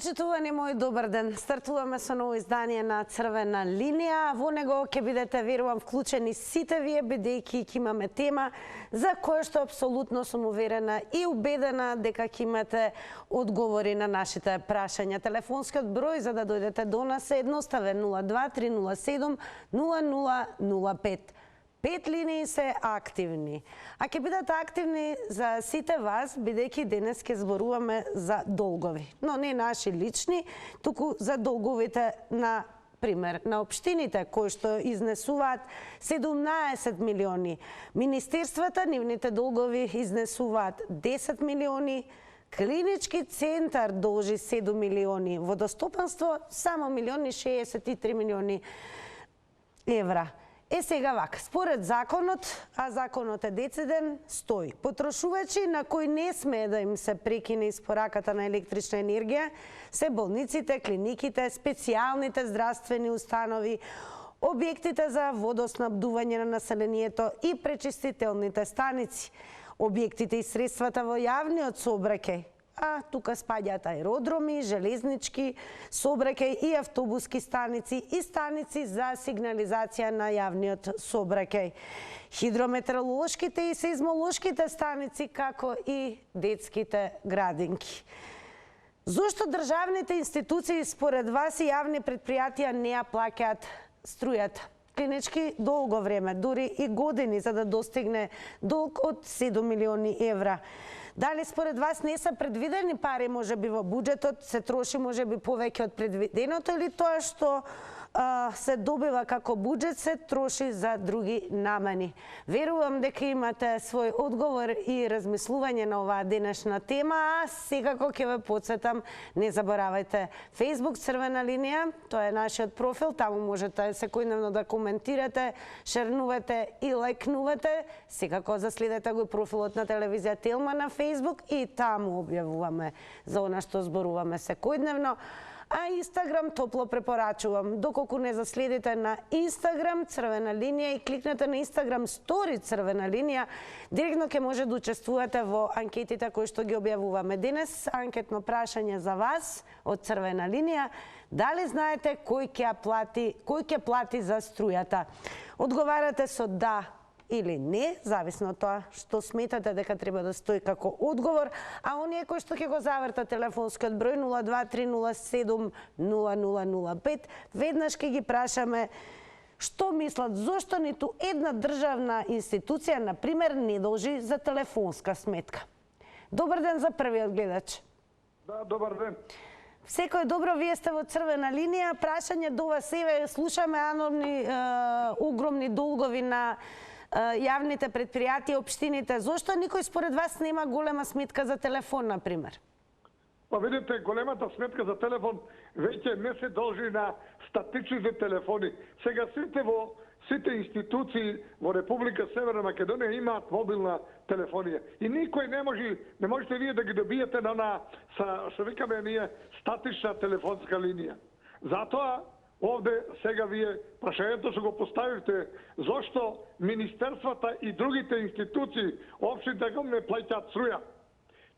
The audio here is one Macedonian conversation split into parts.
Почитувани мој, добар ден. Стартуваме со ново издание на Црвена линија. Во него ќе бидете, верувам, вклучени сите вие, бидејќи ќе имаме тема за која што апсолутно сум уверена и убедена дека ќе имате одговори на нашите прашања. Телефонскиот број за да дојдете до нас е едноставен 02 307 0005. 5 линии се активни. А ќе бидат активни за сите вас, бидејќи денес ќе зборуваме за долгови. Но не наши лични, туку за долговите на пример на општините кои што изнесуваат 17 милиони. Министерствата, нивните долгови изнесуваат 10 милиони. Клинички центар должи 7 милиони. Водостопанство само 1.063 милиони евра. Сега вака, според законот, а законот е дециден, стои. Потрошувачи на кои не смее да им се прекине испораката на електрична енергија се болниците, клиниките, специјалните здравствени установи, објектите за водоснабдување на населението и пречистителните станици, објектите и средствата во јавниот сообраќај, а тука спаѓаат аеродроми, железнички сообраќај и автобуски станици и станици за сигнализација на јавниот сообраќај, хидрометеоролошките и сеизмолошките станици, како и детските градинки. Зошто државните институции според вас и јавни предпријатија не ја плаќаат струјата? Клинички долго време, дури и години, за да достигне долг од 7 милиони евра. Дали според вас не се предвидени пари можеби во буџетот, се троши можеби повеќе од предвиденото, или тоа што се добива како буџет се троши за други намени? Верувам дека имате свој одговор и размислување на оваа денешна тема, а секако ќе ве потсетам, не заборавајте Facebook Црвена линија, тоа е нашиот профил, таму можете секојдневно да коментирате, шернувате и лајкнувате. Секако заследете го профилот на телевизија Телма на Facebook и таму објавуваме за она што зборуваме секојдневно. А Инстаграм топло препорачувам. Доколку не заследите на Инстаграм Црвена линија и кликнете на Инстаграм Стори Црвена линија, директно ќе може да учествувате во анкетите кои што ги објавуваме денес. Анкетно прашање за вас од Црвена линија. Дали знаете кој ќе плати за струјата? Одговарате со да или не, зависно од тоа што сметате дека треба да стои како одговор, а оние кои што ќе го завртат телефонскиот број 02 307 0005, веднаш ќе ги прашаме што мислат, зошто ниту една државна институција, на пример, не должи за телефонска сметка. Добар ден за првиот гледач. Да, добар ден. Секој добро, вие сте во Црвена линија, прашање до вас, еве слушаме огромни долгови на јавните предпријатија, општините. Зошто никој според вас нема голема сметка за телефон, на пример? Па видите, големата сметка за телефон веќе не се должи на статичните телефони. Сега сите институции во Република Северна Македонија имаат мобилна телефонија. И никој не можете вие да ги добиете на што викаме ние статична телефонска линија. Затоа овде сега вие прашањето што го поставивте, зошто министерствата и другите институции општините го не плаќаат струја.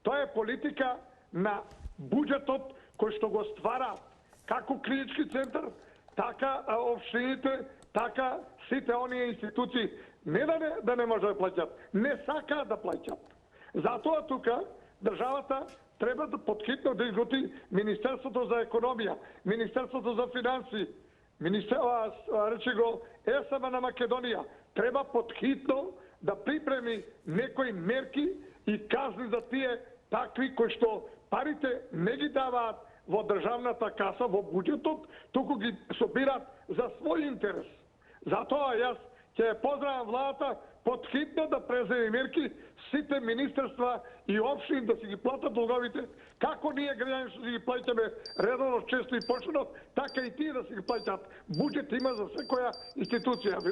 Тоа е политика на буџетот кој што го ствара како клинички центар, така општините, така сите оние институции не да не може да плаќаат, не сакаат да плаќаат. Затоа тука државата треба да подхитно да изготви Министерството за економија, Министерството за финансии, рече го ЕСМ на Македонија, треба подхитно да припреми некои мерки и казни за тие такви кои што парите не ги даваат во државната каса, во буџетот, туку ги собираат за свој интерес. Затоа јас ќе поздравам владата подхитно да преземе мерки, сите министерства и општини да си ги платат долговите, како ние граѓани што си ги плаќаме редовно, често и почнено, така и тие да си ги плаќаат. Буџет има за секоја институција.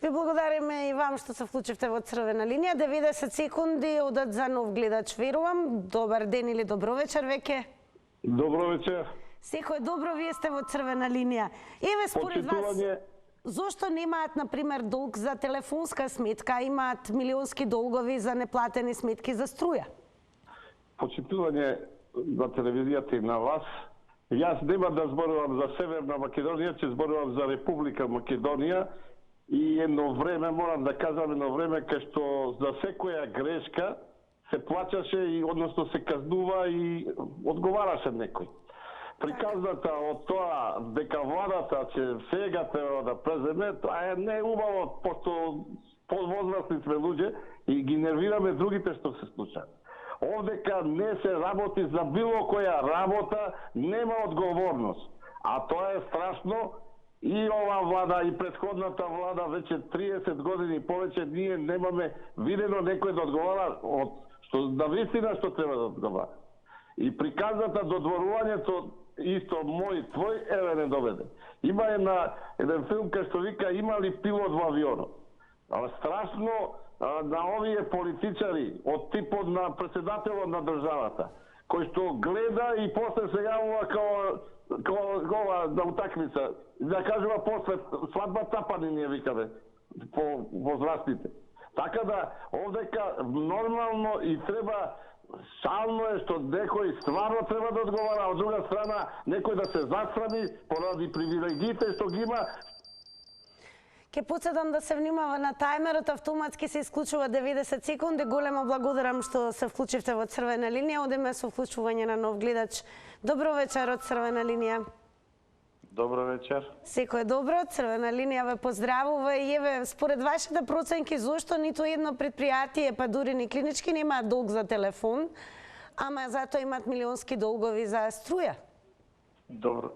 Ви благодариме и вам што се вклучивте во Црвена линија. 90 секунди одат за нов гледач, верувам. Добар ден или добро вечер веќе. Добро вечер. Секој добро, вие сте во Црвена линија. Еве според вас, зошто немаат, на пример, долг за телефонска сметка, имаат милионски долгови за неплатени сметки за струја? Почитување на телевизијата и на вас. Јас нема да зборувам за Северна Македонија, ќе зборувам за Република Македонија и едно време, морам да кажам, едно време кај што за секоја грешка се плачаше и односно се казнува и одговараше некој. Приказната од тоа дека владата ќе сега треба да преземе, тоа е не убаво, пошто повозрастни сме луѓе и ги нервираме другите што се случаат. Овдека не се работи за било која работа, нема одговорност. А тоа е страшно и ова влада и претходната влада веќе 30 години повеќе ние немаме видено некој да одговара од што на вистина што треба да одговара. И приказната додворувањето исто мој твој еве не доведе. Има еден филм кај што вика има ли пилот во авионот. Страшно на овие политичари од типот на председателот на државата, кој што гледа и после се јавува као на утакмица. Да кажува после свадба цапани ние викаме по возрастните. Така да овдека нормално и треба шално е што некој стварно треба да одговара, а од друга страна некој да се засрами поради привилегиите што ги има. Ке подсетам да се внимава на тајмерот, автоматски се исклучува 90 секунди. Големо благодарам што се вклучивте во Црвена линија. Одиме со вклучување на нов гледач. Добро вечер од Црвена линија. Добро вечер. Секој добро, Црвена линија ве поздравува и еве според вашите проценки зошто ниту едно предпријатие, па дури ни клинички немаат долг за телефон, ама затоа имаат милионски долгови за струја? Добро.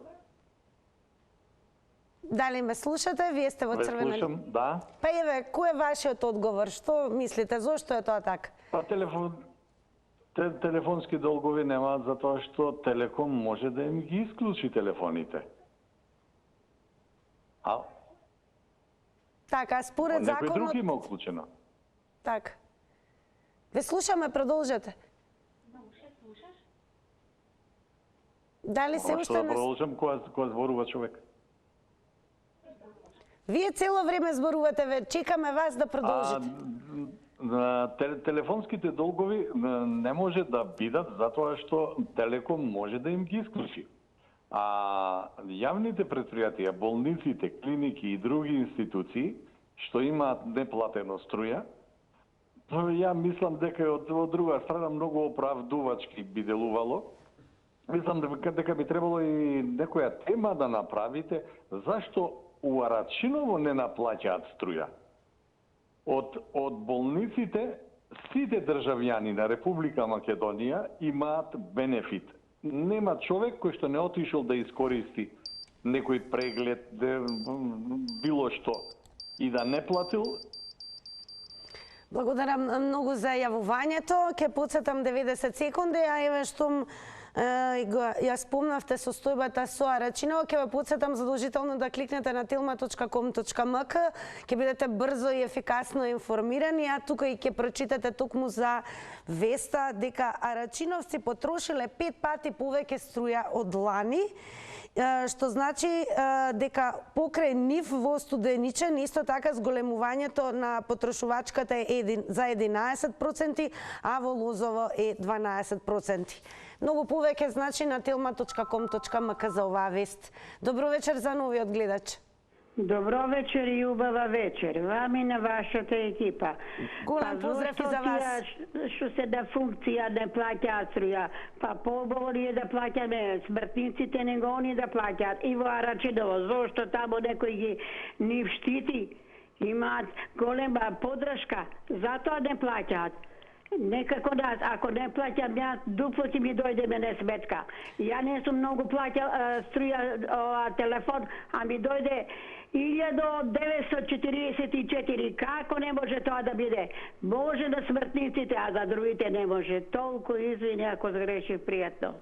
Дали ме слушате? Вие сте во Црвена линија. Слушам, да. Па еве, кој е вашиот одговор? Што мислите? Зошто е тоа така? Па телефонски долгови немаат затоа што Телеком може да им ги исклучи телефоните. Така, според некој законот... друг има уклучено. Така. Ве слушаме, продолжете. Дали се Ама што уште да не... продолжам кога зборува човек? Вие цело време зборувате, ве чекаме вас да продолжите. Телефонските долгови не може да бидат затоа што Телеком може да им ги исклучи. А јавните предпријатија, болниците, клиники и други институции што имаат неплатено струја, ја мислам дека од друга страна многу оправдувачки би делувало. Мислам дека би требало и некоја тема да направите зашто у Арачиново не наплаќаат струја. Од болниците сите државјани на Република Македонија имаат бенефит. Нема човек кој што не отишол да искористи некој преглед, било што и да не платил. Благодарам многу за јавувањето. Ке подсетам 90 секунди, а еве штом ја спомнавте состојбата со Арачиново, ќе ве подсетам задолжително да кликнете на tilma.com.mk, ќе бидете брзо и ефикасно информирани, а тука и ќе прочитате токму за веста дека Арачиновци потрошиле 5 пати повеќе струја од лани, што значи дека покрај нив во Студеничен исто така зголемувањето на потрошувачката е за 11%, а во Лозово е 12%. Многу повеќе значи на tilma.com.mk за оваа вест. Добро вечер за новиот гледач. Добро вечер и убава вечер. Вам и на вашата екипа. Голем поздрав и за вас. Што се да функција не плаќаат струја, па поболи е да плаќаме, смртниците не го они да плаќаат. И во Арачиново, зошто тамо некој ги нив штити, имаат голема подршка, затоа не плаќаат. Некако да, ако не плаќам јас, дупло ќе ми дојде мене сметка. Ја не сум многу плаќал струја телефон, а ми дојде 1944. Како не може тоа да биде? Може на смртниците, а за другите не може. Толку извини ако сгрешив, пријатно.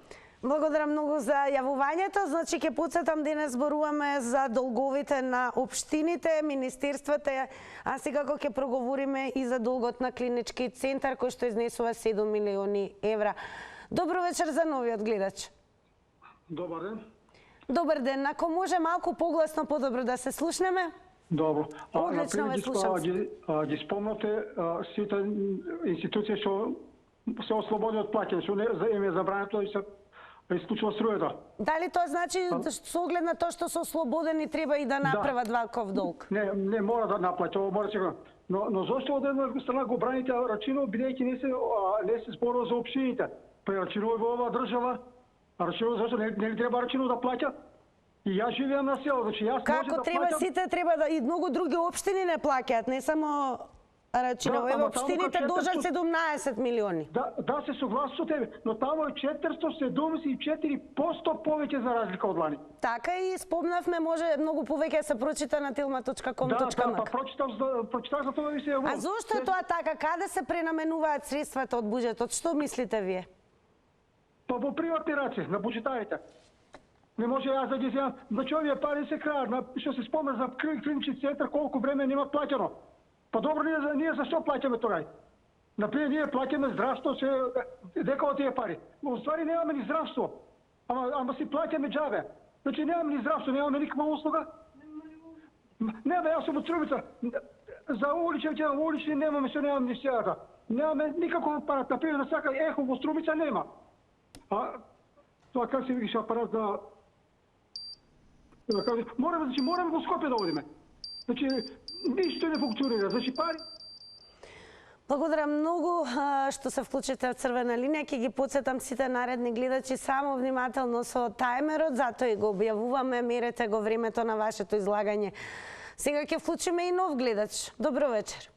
Благодарам многу за јавувањето. Значи, ќе подсетам, денес зборуваме за долговите на општините, министерствата, а секако ќе проговориме и за долгот на клинички центар, кој што изнесува 7 милиони евра. Добро вечер за новиот гледач. Добар ден. Добар ден. Ако може малку погласно, подобро да се слушнеме. Добро. Одлично ве слушам. Ги спомнате сите институции што се ослободи од плаќање, што не е забрането и се исклучува струјата. Дали тоа значи со оглед на тоа што се ослободени треба и да направат ваков долг? Не мора да наплаќа, ова мора сега. Но зошто од една страна го браните рачинот, бидејќи не се зборува за општините? Прерачинува во оваа држава, а рачинот зашто не треба рачинот да плаќа? И јас живеам на село, значи јас Како може да треба плаќам... сите треба да и многу други општини не плаќаат, не само Рачиново. Да, Ево ама општините таму должат 400 17 милиони. Да се согласувам со тебе, но таму е 474% повеќе за разлика од лани. Така и спомнавме, може многу повеќе се прочита на tilma.com.mk. па прочитав за тоа ви се јавувам. А зошто е тоа така? Каде се пренаменуваат средствата од буџетот? Што мислите вие? Па во приватни раце, на буџетарите. Не може јас да ги земам. Значи овие пари се крајат. Што се спомна за клинички центар, колку време нема плаќано. Па добро, ние за што плаќаме тогај? Например, ние плаќаме здравство, дека од тие пари. Но во ствари немаме ни здравство. Ама си плаќаме џабе. Значи немаме ни здравство, немаме никаква услуга. Не, јас сум од Струмица. За улични немаме што немаме ни сејата. Немаме никаков апарат. Например, на сака ехо во Струмица нема. А тоа как се викаше апарат за... Мораме во Скопје да одиме. Значи, ништо не функционира. Значи, пари... Благодарам многу што се вклучите од Црвена линија. Ќе ги потсетам сите наредни гледачи само внимателно со тајмерот, затоа и го објавуваме, мерете го времето на вашето излагање. Сега ќе вклучиме и нов гледач. Добро вечер.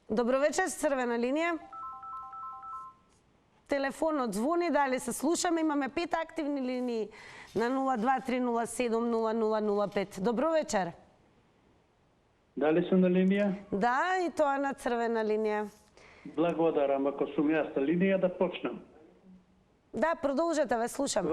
Добро вечер, Црвена линија. Телефонот звони, дали се слушаме, имаме 5 активни линии на 02-307-0005. Добро вечер. Дали сум на линија? Да, и тоа на Црвена линија. Благодарам, ако сум јас на линија да почнам. Да, продолжете, ве слушам.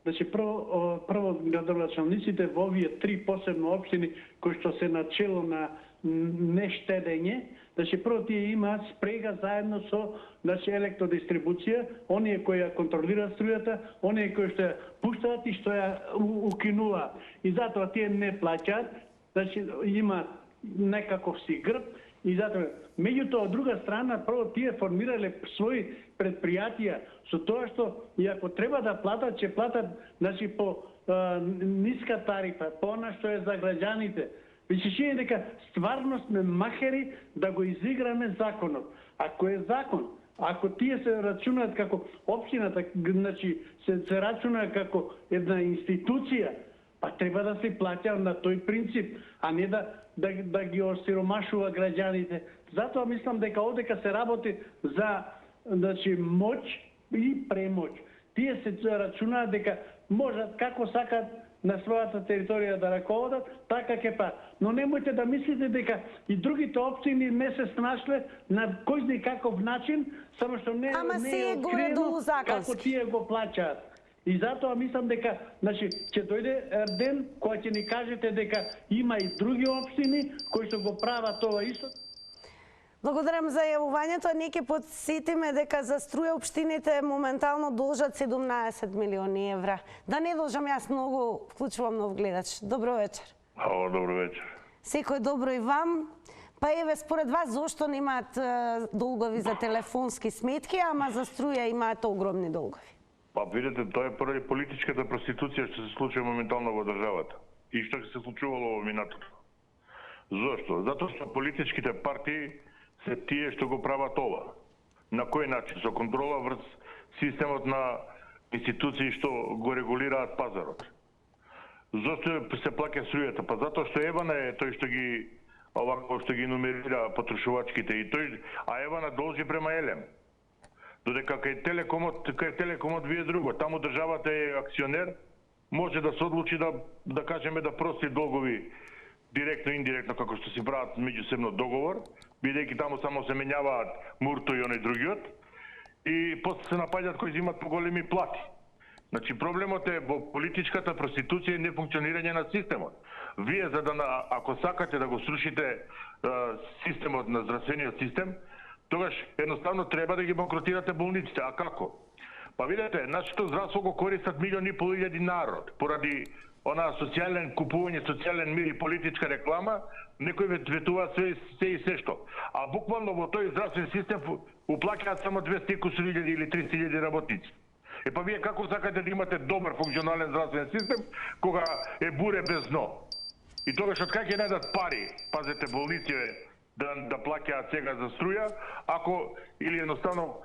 Значи, прво градоначалниците во овие 3 посебно општини кои што се начело на нештедење, значи прво тие имаат спрега заедно со електродистрибуција, оние кои ја контролираат струјата, оние кои што ја пуштаат и што ја укинуваат. И затоа тие не плаќаат, значи имаат некаков си грб и затоа меѓутоа од друга страна прво тие формирале своји предпријатија со тоа што и ако треба да платат, ќе платат значи по ниска тарифа, по она што е за граѓаните. Височиње дека стварно сме махери да го изиграме законот. Ако е закон, ако тие се рачунаат како општината, значи се рачунаат како една институција, па треба да се плаќа на тој принцип, а не да ги осиромашува граѓаните. Затоа мислам дека одека се работи за значи моќ и премоќ. Тие се рачунаат дека можат како сакат на својата територија да раководат, така ќе па. Но немојте да мислите дека и другите општини не се снашле на кој знае каков начин, само што не е откриено како тие го плаќаат. И затоа мислам дека, значи, ќе дојде ден кој ќе ни кажете дека има и други општини кои што го прават тоа исто. Благодарам за јавувањето. Не ќе подсетиме дека за струја општините моментално должат 17 милиони евра. Да не должам, јас многу вклучувам нов гледач. Добро вечер. Добро вечер. Секој добро и вам. Па еве, според вас, зошто немаат долгови за телефонски сметки, ама за струја имаат огромни долгови? Па видите, тоа е поради политичката проституција што се случува моментално во државата и што се случувало во минатото. Зошто? Затоа што политичките партии се тие што го прават ова. На кој начин? Со контрола врз системот на институции што го регулираат пазарот. Зошто се плаќа струјата? Па затоа што Евана е тој што ги овако што ги нумерира потрошувачките и тој, а Евана должи према Елем. Додека кај Телекомот вие друго, таму државата е акционер, може да се одлучи да кажеме да прости долгови директно и индиректно како што си прават меѓусебно договор, бидејќи таму само се менјаваат Мурто и оној другиот, и после се напаѓаат кои земат поголеми плати. Значи проблемот е во политичката проституција и нефункционирање на системот. Вие ако сакате да го срушите системот на здравствениот систем, тогаш едноставно треба да ги банкротирате болниците. А како? Па видете, нашето здравство го користат 1,5 милиони народ поради она социјален купување, социјален мир и политичка реклама, некои ветуваат се и се што. А буквално во тој здравствен систем уплаќаат само 200.000 или 300.000 работници. Па вие како сакате да имате добар функционален здравствен систем кога е буре без дно? И тогаш од кај ќе најдат пари, пазете, болници да плаќаат сега за струја, ако или едноставно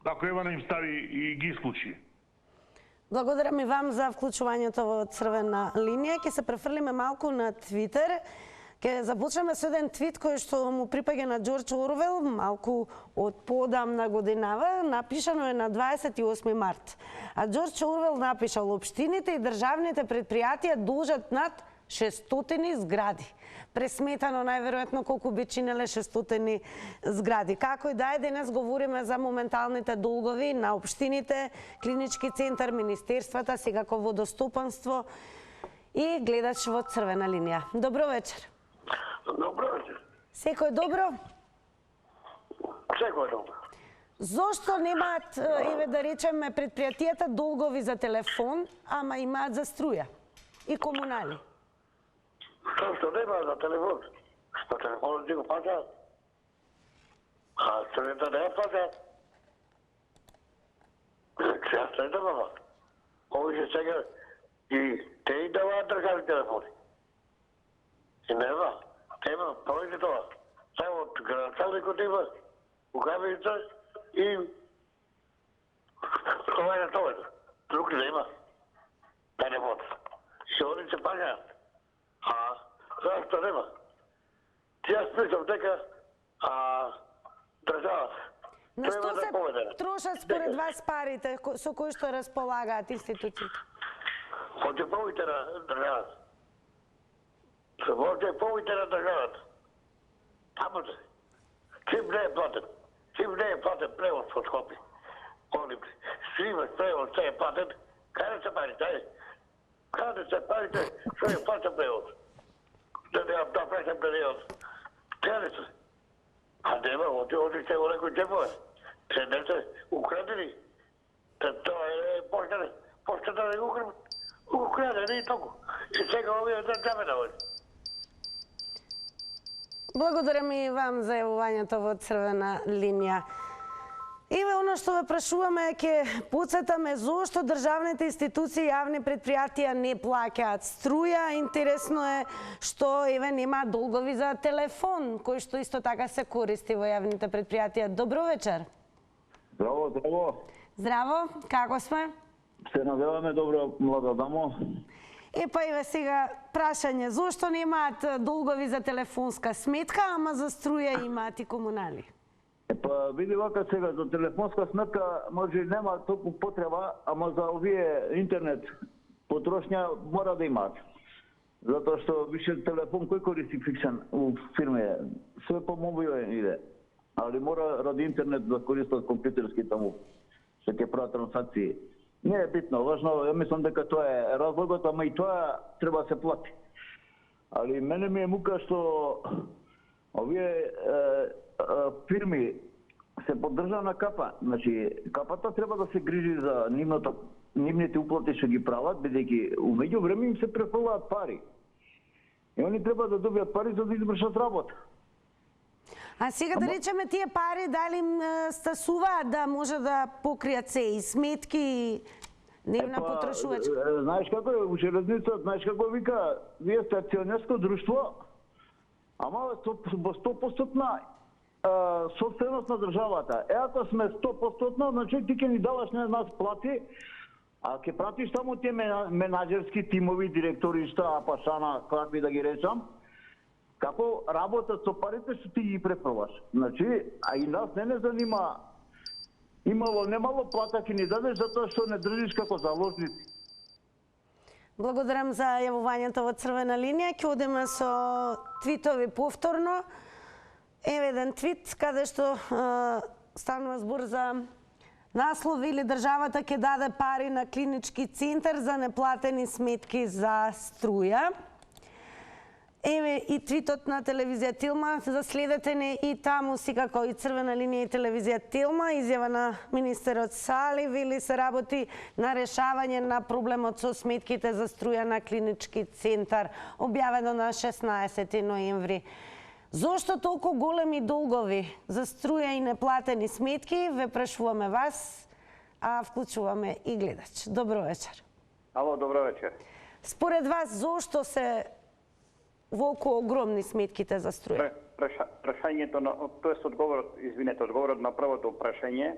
ако Евана им стави и ги исклучи? Благодарам и вам за вклучувањето во црвена линија. Ќе се префрлиме малку на Твитер. Ќе започнеме со еден твит кој што му припаѓа на Џорџ Орвел, малку од поодамна годинава, напишано е на 28 март. А Џорџ Орвел напишал: општините и државните предпријатија должат над 600 згради. Пресметано најверојатно колку би чинеле 600 згради. Како и да е, денес говориме за моменталните долгови на општините, клинички центар, министерствата, секако водостопанство и гледач во црвена линија. Добро вечер. Добро вечер. Секој добро? Секој добро. Зошто немаат, еве да речеме, предпријатијата долгови за телефон, ама имаат за струја и комунали? Што нема за телефон? Што телефонот ти го плаќаат? А струјата не ја плаќаат? Сега струјата мама. Овие сега и те и даваат државни телефони. И нема. Тема, повеќе тоа. Само од градоначалникот има у кабиница и ова е тоа. Друг нема. Телефон. И они се пагаат. А зашто нема? Јас мислам дека државата На што се трошат според вас парите со кои што располагаат институциите? Од повите на државата. Може повите на државата. Тамо се. Чим не е платен. Чим не е платен превоз од Скопје. Они снимаш превоз, се е платен. Каде се парите? Каде се парите? Што е платен превоз? Да пресам превоз. Каде се? А нема, оди се во некој джепове. Се не се украдени. Тоа е поштата. Поштата не го украдени и толку. И сега овие да джабе овие. Благодарам и вам за јавувањето во црвена линија. Еве, оно што ве прашуваме, ќе потсетаме зошто државните институции и јавни предпријатија не плаќаат струја. Интересно е што еве нема долгови за телефон, кој што исто така се користи во јавните предпријатија. Добро вечер. Здраво, здраво. Здраво, како сме? Се надеваме добро, млада дамо. Епа еве сега прашање, зошто немаат долгови за телефонска сметка, ама за струја имаат и комунали? Епа, види вака сега, за телефонска сметка може нема толку потреба, ама за овие интернет потрошња мора да имаат. Затоа што више телефон кој користи фиксен у фирме, све по мобилен иде. Али мора ради интернет да користат компјутерски таму, што ќе прават трансакции. Не е битно, важно, ја мислам дека тоа е разлогот, ама и тоа треба да се плати. Али мене ми е мука што овие фирми се поддржа на капа. Значи, капата треба да се грижи за нивните уплати што ги прават, бидејќи умеѓу време им се префрлаат пари. И они треба да добијат пари за да извршат работа. А сега да речеме тие пари дали им стасуваат да може да покријат се и сметки и нивна потрошувачка? Знаеш како е, у железницата, знаеш како вика, вие сте акционерско друштво, ама во 100% собственост на државата. Ако сме 100%, значи ти ќе ни даваш на нас плати, а ќе пратиш само тие менаџерски тимови, директори, шта, пашана, какви да ги речам, како работат со парите што ти ги префрлаш. Значи, а и нас не занима имало немало плата ќе ни дадеш затоа што не држиш како заложници. Благодарам за јавувањето во црвена линија. Ќе одиме со твитови повторно. Еве еден твит каде што станува збор за наслов или државата ќе даде пари на клинички центар за неплатени сметки за струја. Еве и твитот на телевизија Телма, заследете не и таму секако и црвена линија и телевизија Телма, изјава на министерот Сали, вели се работи на решавање на проблемот со сметките за струја на клинички центар, објавено на 16 ноември. Зошто толку големи долгови за струја и неплатени сметки, ве прашуваме вас. а вклучуваме и гледач. Добро вечер. Ало, добро вечер. Според вас, зошто се волку огромни сметките за струја? Прашањето, одговорот на првото прашање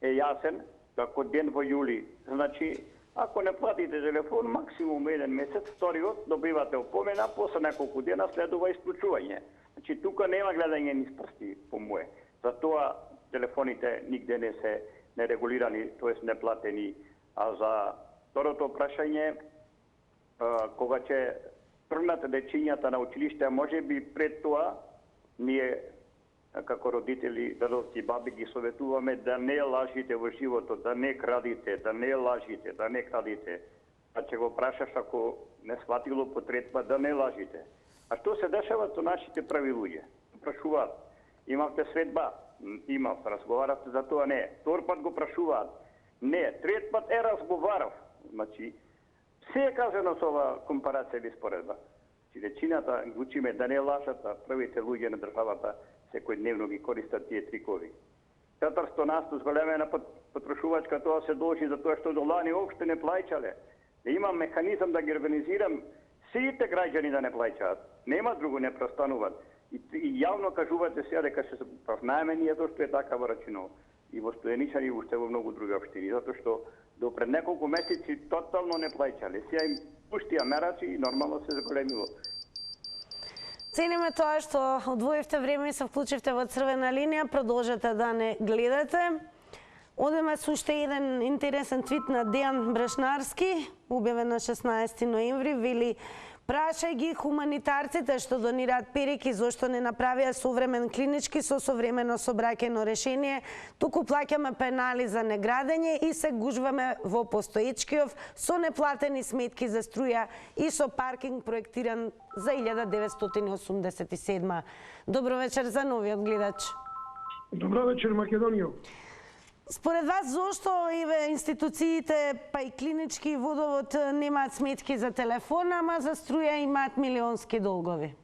е јасен, како ден во јули. Значи, ако не платите телефон, максимум еден месец, вториот добивате опомена, после неколку дена следува исклучување. Значи, тука нема гледање низ прсти, по мое. Затоа телефоните нигде не се нерегулирани, т.е. неплатени. А за второто прашање, кога ќе тргнат дечињата на училиште, може би пред тоа, ние како родители, дедовци, баби ги советуваме да не лажите во животот, да не крадите, да не лажите, да не крадите. А ќе го прашаш ако не сватило потретба, да не лажите. А што се дешава со нашите прави луѓе? Прашуваат, имавте средба? Имав, разговаравте за тоа? Не. Втор пат го прашуваат? Не. Трет пат разговарав. Значи, се е кажано со ова компарација или споредба. Вечината ги учиме да не лажат, а првите луѓе на државата секојдневно ги користат тие трикови. 400% зголемена потрошувачка, тоа се должи за тоа што до лани уопште не плаќале. Да имам механизам да ги организирам сите граѓани да не плаќаат. Нема друго, не простануваат. И јавно кажувате сега дека се правнаеме ние тоа што е така во Рачиново. И во Стојаничани и уште во многу други општини, затоа што до пред неколку месеци тотално не плаќале. Сега им пуштија мерачи и нормално се заголемило. Цениме тоа што одвоивте време и се вклучивте во Црвена линија, продолжете да не гледате. Одеме со уште еден интересен твит на Дејан Брешнарски, објавен на 16 ноември, вели: прашај ги хуманитарците што донираат перики зошто не направија современ клинички со современо сообраќајно решение, туку плаќаме пенали за неградење и се гужваме во Постоечкиов со неплатени сметки за струја и со паркинг проектиран за 1987. Добро вечер за новиот гледач. Добро вечер, Македонија. Според вас, зошто институциите, па и клинички и водовод немаат сметки за телефон, ама за струја имаат милионски долгови?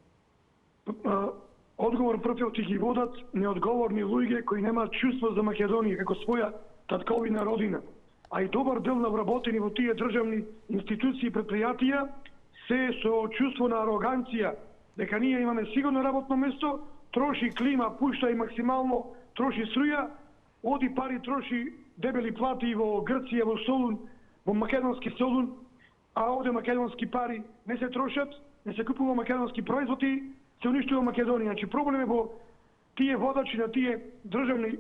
Одговор првиот ги водат неодговорни луѓе кои немаат чувство за Македонија како своја татковина родина. А и добар дел на вработени во тие државни институции и предпријатија се со чувство на ароганција, дека ние имаме сигурно работно место, троши клима, пушта и максимално троши струја, оди пари троши дебели плати во Грција, во Солун, во македонски Солун, а овде македонски пари не се трошат, не се купува македонски производи, се уништува Македонија. Значи проблем е во тие водачи на тие државни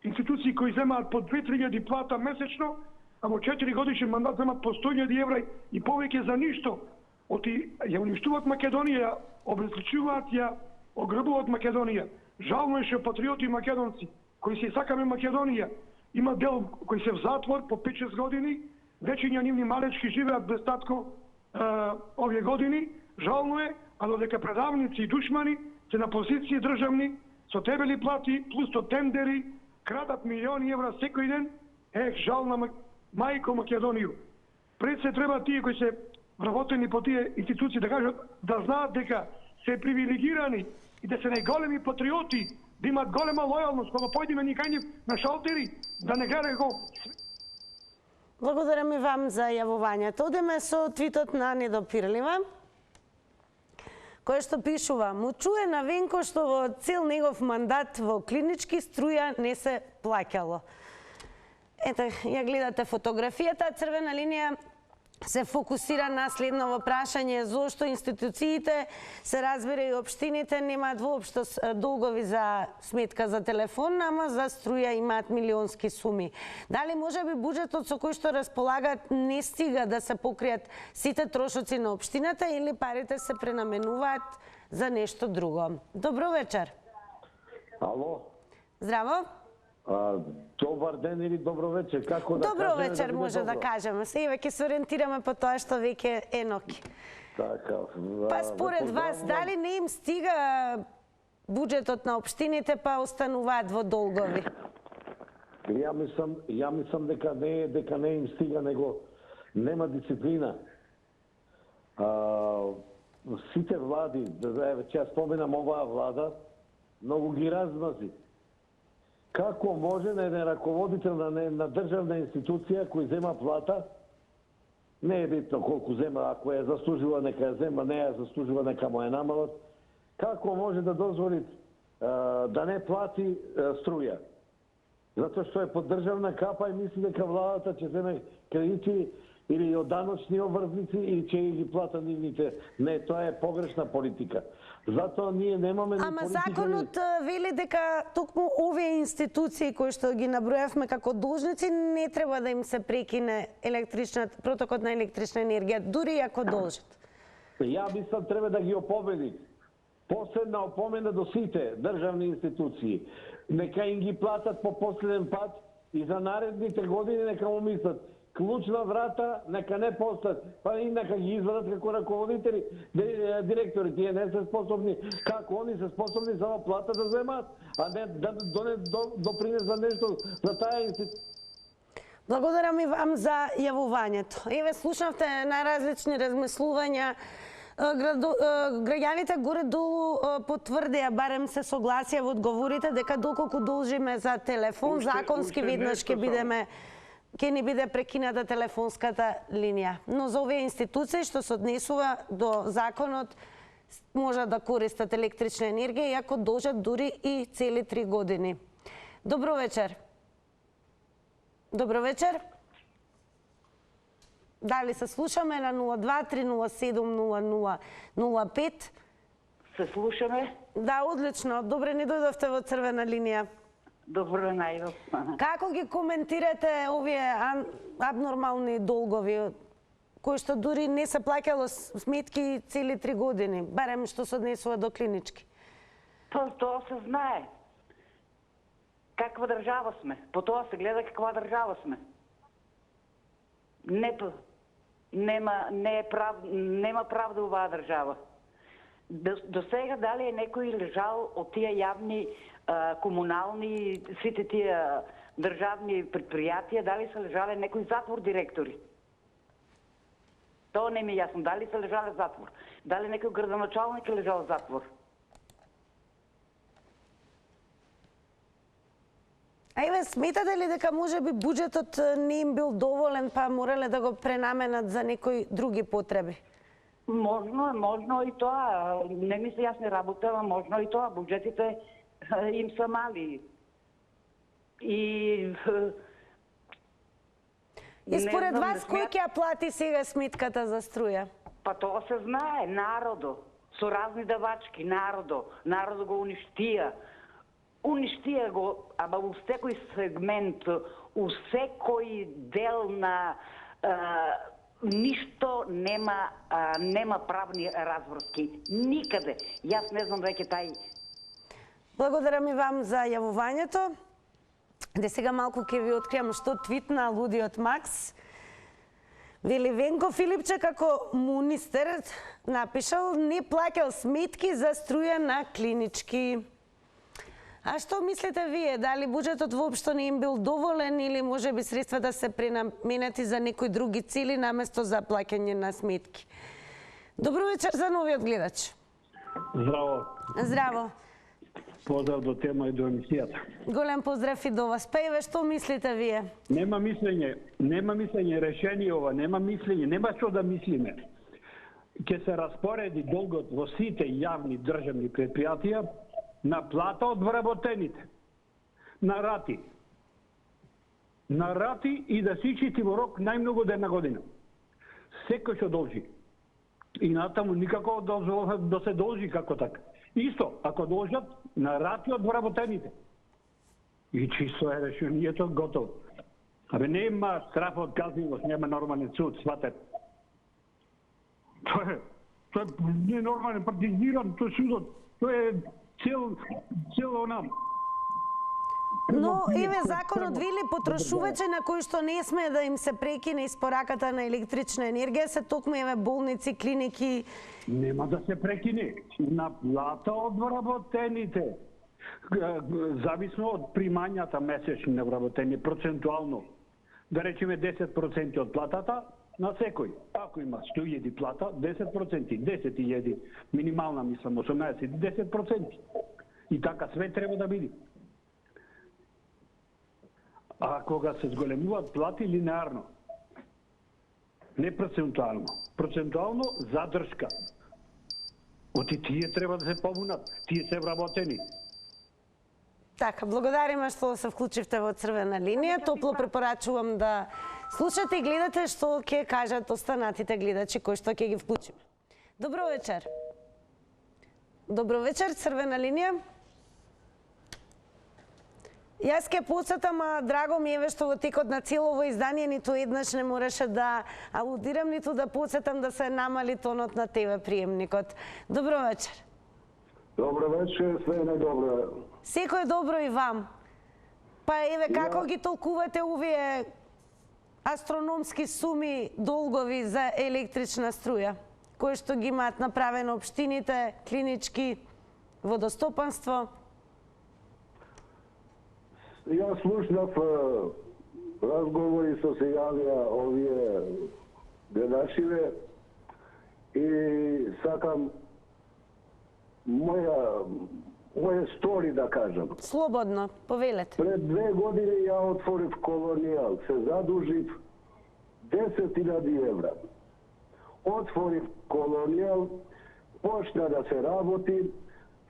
институции кои земаат по 2-3 плата месечно, а во 4 годишен мандат земаат по 100.000 евра и повеќе за ништо. Оти ја уништуваат Македонија, ја обезличуваат, ја ограбуваат Македонија. Жално е што патриоти македонци кои се сакаме Македонија, има дел кои се в затвор по 5-6 години, вечиња нивни малечки живеат без татко овие години. Жално е, а додека предавници и душмани се на позиции државни, со дебели плати, плюс со тендери, крадат милиони евра секој ден, жална мајко Македонија. Пред се треба тие кои се вработени по тие институции да кажат, да знаат дека се привилегирани и да се најголеми патриоти, да имат голема лојалност, кога појдеме ни кај нив на шалтери, да не гледај го. Благодарам и вам за јавувањето. Одеме со твитот на Недопирлива, кој што пишува: му чуе на Венко што во цел негов мандат во клинички струја не се плаќало. Ете, ја гледате фотографијата. Црвена линија се фокусира на следново прашање: зошто институциите, се разбира и општините, немаат воопшто долгови за сметка за телефон, ама за струја имаат милионски суми. Дали може би буџетот со кој што располагаат не стига да се покријат сите трошоци на општината или парите се пренаменуваат за нешто друго? Добро вечер. Ало. Здраво. Добар ден или добро вечер, како да добро кажеме? Вечер може да кажеме. Сега ќе се ориентираме по тоа што веќе е ноки. Така. Па според вас, дали не им стига буџетот на општините, па остануваат во долгови? Ја мислам дека не им стига, него нема дисциплина. Сите влади, ќе споменам оваа влада, многу ги размази. Како може на еден раководител на државна институција кој зема плата, не е битно колку зема, ако е заслужила нека ја зема, не ја заслужила нека му е намалат, како може да дозволи да не плати струја? Затоа што е под државна капа и мисли дека владата ќе земе кредити или од даночни обврзници и ќе ги плата нивните. Не, тоа е погрешна политика. Затоа ние немаме ни Ама политика... законот вели дека токму овие институции кои што ги набројавме како должници не треба да им се прекине протокот на електрична енергија, дури ако должат. Ја мислам треба да ги опомени. Последна опомена до сите државни институции. Нека им ги платат по последен пат и за наредните години нека му мислат клучна врата, нека не постат, па и нека ги извадат како раководители, директори, тие не се способни, како они се способни само плата да земат, а не да допринесат нешто за таа институција. Благодарам и вам за јавувањето. Еве слушнавте најразлични размислувања. Граѓаните горе-долу потврдија, барем се согласија во одговорите дека доколку должиме за телефон, законски веднаш ќе ни биде прекината телефонската линија. Но за овие институции што се однесува до законот можат да користат електрична енергија иако должат дури и цели 3 години. Добро вечер. Добро вечер. Дали се слушаме на 02-307-0005? Се слушаме? Да, одлично. Добре ни дојдовте во црвена линија. Добро најдов. Како ги коментирате овие абнормални долгови, кои што дури не се плаќало сметки цели 3 години, барем што се однесува до клинички? Тоа се знае. Каква држава сме? По тоа се гледа каква држава сме. Нема правда оваа држава. До сега дали е некој лежал од тие јавни, комунални, сите тие државни предпријатија, дали се лежале некој затвор директори? Тоа не ми е јасно. Дали се лежале затвор? Дали некој градоначалник е лежал затвор? Еве, сметате ли дека можеби буџетот не им бил доволен, па морале да го пренаменат за некои други потреби? Можно и тоа. Не ми се јасни работа, можно и тоа. Буџетите им са мали. И според вас, кој ќе ја плати сега сметката за струја? Па тоа се знае, народо. Со разни давачки, народо го уништија. Уништија го, ама у секој сегмент, у секој дел на ништо нема правни разврски. Никаде. Јас не знам веќе тај. Благодарам и вам за јавувањето. Сега малку ќе ви откријам што твитна лудиот Макс. Вели Венко Филипче како министер напишал не плаќал сметки за струја на клинички. А што мислите вие? Дали буџетот воопшто не им бил доволен или можеби средствата се пренаменети за некои други цели наместо за плаќање на сметки? Добро вечер за новиот гледач. Здраво. Здраво. Поздрав до тема и до емисијата. Голем поздрав и до вас. Па еве што мислите вие? Нема мислење, решение ова, нема мислење, нема што да мислиме. Ќе се распореди долгот во сите јавни државни предпријатија на плата од вработените. На рати. На рати и да се ичити во рок најмногу една година. Секој што должи. И натаму никако да се должи како така. Исто, ако должат, на рати од вработените. И чисто е решението готово. Абе нема страф од казнивост, нема нормален суд, сватер. Тоа е ненормален, партизиран, тоа е судот. Тоа е цел онам. Но еве законот вели потрошувачи на кои што не сме да им се прекине испораката на електрична енергија се токму еве болници, клиники. Нема да се прекине на плата од вработените. Зависно од примањата месечни на вработени процентуално. Да речеме 10% од платата на секој. Ако има 100.000 плата, 10%, 10.000 минимална мислам 18, 10%. И така све треба да биде. А кога се зголемуваат плати линеарно, не процентуално, процентуално задршка. Оти тие треба да се помунат, тие се вработени. Така, благодариме што се вклучивте во Црвена линија. Топло препорачувам да слушате и гледате што ќе кажат останатите гледачи кои што ќе ги вклучиме. Добро вечер. Добро вечер, Црвена линија. Јас ке подсетам, драго ми е што во текот на целово издание ниту еднаш не мораше да алудирам, ниту да подсетам да се намали тонот на ТВ приемникот. Добро вечер. Добро вечер, све најдобро. Секој добро и вам. Па еве како ги толкувате овие астрономски суми долгови за електрична струја, кои што ги имаат направено општините, клинички, водостопанство? Јас слушнав разговори со се јавија овие гледачиве и сакам моја стори да кажам. Слободно, повелете. Пред 2 години ја отворив Колонијал, се задужив 10.000 евра. Отворив Колонијал, почна да се работи,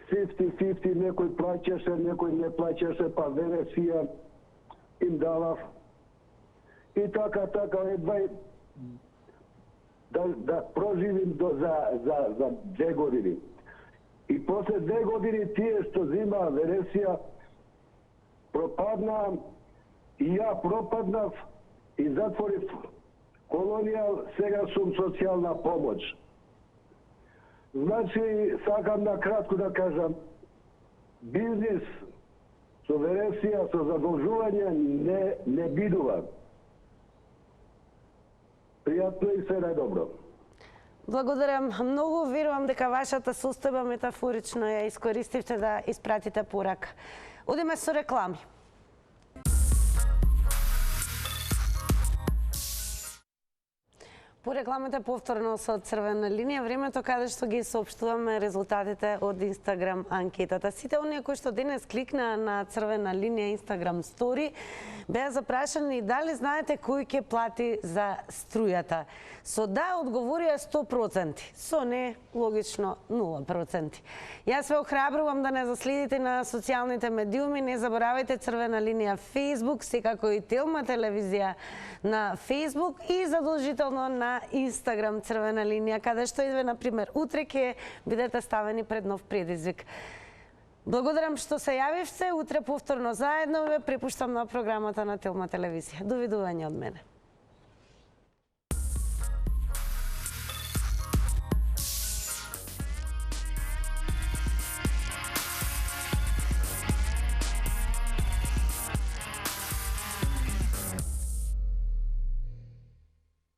50-50, некој плаќаше, некој не плаќаше, па вересија им давав. И така, едва да проживим за 2 години. И после 2 години тие што зима вересија пропадна и ја пропаднав и затворив Колонијал, сега сум социјална помоќ. Значи, сакам на кратко да кажам, бизнис со вересија, со задолжување не бидува. Пријатно и се најдобро. Благодарам многу, верувам дека вашата состојба метафорично ја искористивте да испратите порака. Одиме со реклами. По рекламите повторно со Црвена линија, времето каде што ги соопштуваме резултатите од Инстаграм анкетата. Сите оние кои што денес кликнаа на Црвена линија Инстаграм стори, беа запрашани дали знаете кој ќе плати за струјата. Со да одговорија 100%, со не логично 0%. Јас ве охрабрувам да не заследите на социјалните медиуми, не заборавајте Црвена линија Facebook, секако и Телма телевизија на Facebook и задолжително на Инстаграм Црвена линија, каде што идве, например, утре ќе бидете ставени пред нов предизвик. Благодарам што се јавивте, утре повторно заедно ве препуштам на програмата на Телма телевизија. Довидување од мене.